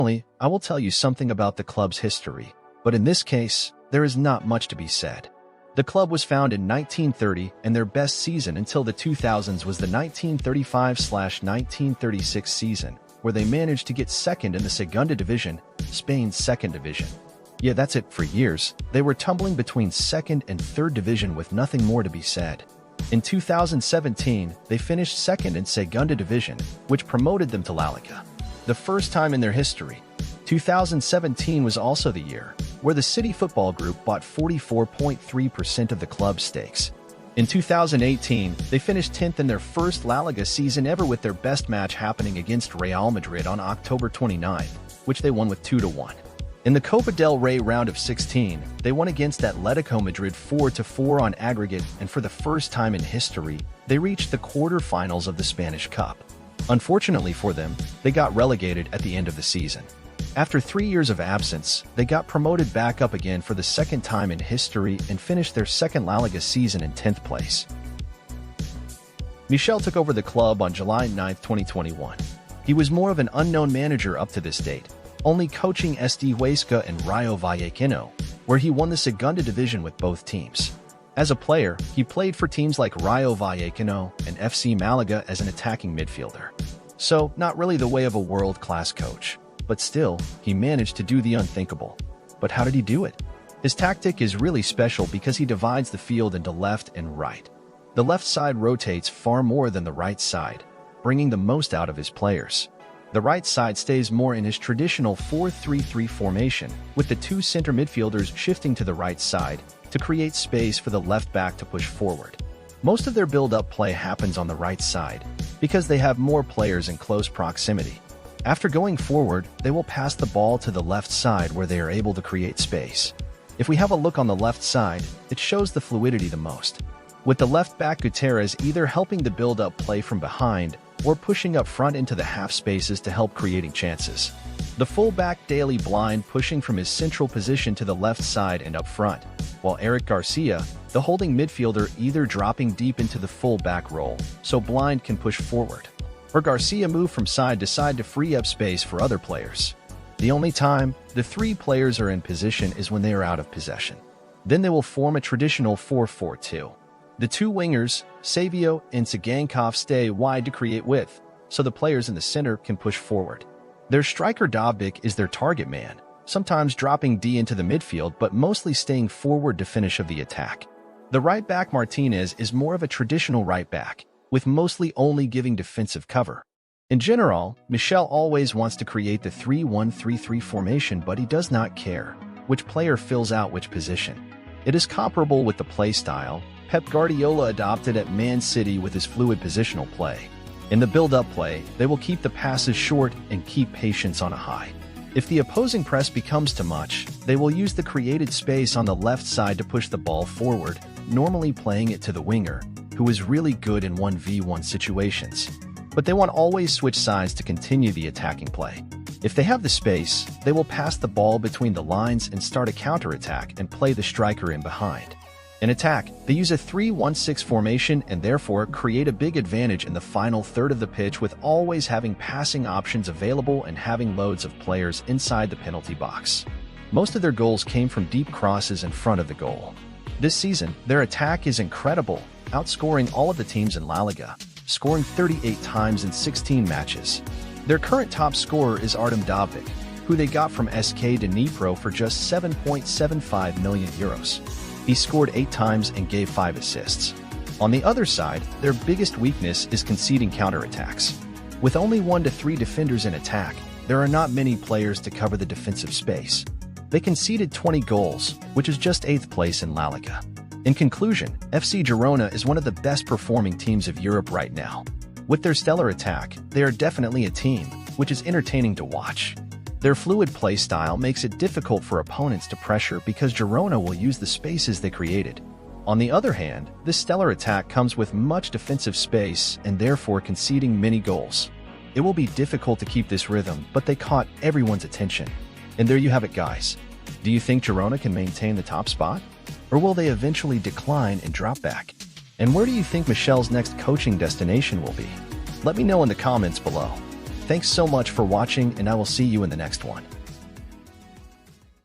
Finally, I will tell you something about the club's history, but in this case, there is not much to be said. The club was founded in 1930, and their best season until the 2000s was the 1935-1936 season, where they managed to get second in the Segunda Division, Spain's second division. Yeah, that's it. For years, they were tumbling between second and third division with nothing more to be said. In 2017, they finished second in Segunda Division, which promoted them to LaLiga. The first time in their history. 2017 was also the year where the City Football Group bought 44.3% of the club's stakes. In 2018, they finished 10th in their first La Liga season ever, with their best match happening against Real Madrid on October 29th, which they won with 2-1. In the Copa del Rey round of 16, they won against Atletico Madrid 4-4 on aggregate, and for the first time in history, they reached the quarter-finals of the Spanish Cup. Unfortunately for them, they got relegated at the end of the season. After 3 years of absence, they got promoted back up again for the second time in history and finished their second La Liga season in 10th place. Michel took over the club on July 9, 2021. He was more of an unknown manager up to this date, only coaching SD Huesca and Rayo Vallecano, where he won the Segunda Division with both teams. As a player, he played for teams like Rayo Vallecano and FC Malaga as an attacking midfielder. So, not really the way of a world-class coach. But still, he managed to do the unthinkable. But how did he do it? His tactic is really special because he divides the field into left and right. The left side rotates far more than the right side, bringing the most out of his players. The right side stays more in his traditional 4-3-3 formation, with the two center midfielders shifting to the right side to create space for the left back to push forward. Most of their build-up play happens on the right side because they have more players in close proximity. After going forward, they will pass the ball to the left side where they are able to create space. If we have a look on the left side, it shows the fluidity the most, with the left back Gutierrez either helping the build-up play from behind or pushing up front into the half spaces to help creating chances. The full-back Daley Blind pushing from his central position to the left side and up front, while Eric Garcia, the holding midfielder, either dropping deep into the full-back role so Blind can push forward, or Garcia move from side to side to free up space for other players. The only time the three players are in position is when they are out of possession. Then they will form a traditional 4-4-2. The two wingers, Savio and Sagankov, stay wide to create width, so the players in the center can push forward. Their striker Dobbik is their target man, sometimes dropping D into the midfield but mostly staying forward to finish of the attack. The right back Martinez is more of a traditional right back, with mostly only giving defensive cover. In general, Michel always wants to create the 3-1-3-3 formation, but he does not care which player fills out which position. It is comparable with the play style Pep Guardiola adopted at Man City with his fluid positional play. In the build-up play, they will keep the passes short and keep patience on a high. If the opposing press becomes too much, they will use the created space on the left side to push the ball forward, normally playing it to the winger, who is really good in 1v1 situations. But they won't always switch sides to continue the attacking play. If they have the space, they will pass the ball between the lines and start a counterattack and play the striker in behind. In attack, they use a 3-1-6 formation and therefore create a big advantage in the final third of the pitch, with always having passing options available and having loads of players inside the penalty box. Most of their goals came from deep crosses in front of the goal. This season, their attack is incredible, outscoring all of the teams in La Liga, scoring 38 times in 16 matches. Their current top scorer is Artem Dobbik, who they got from SK Dnipro for just 7.75 million euros. He scored 8 times and gave 5 assists. On the other side, their biggest weakness is conceding counterattacks. With only 1 to 3 defenders in attack, there are not many players to cover the defensive space. They conceded 20 goals, which is just 8th place in La Liga. In conclusion, FC Girona is one of the best performing teams of Europe right now. With their stellar attack, they are definitely a team, which is entertaining to watch. Their fluid play style makes it difficult for opponents to pressure because Girona will use the spaces they created. On the other hand, this stellar attack comes with much defensive space and therefore conceding many goals. It will be difficult to keep this rhythm, but they caught everyone's attention. And there you have it, guys. Do you think Girona can maintain the top spot? Or will they eventually decline and drop back? And where do you think Michel's next coaching destination will be? Let me know in the comments below. Thanks so much for watching, and I will see you in the next one.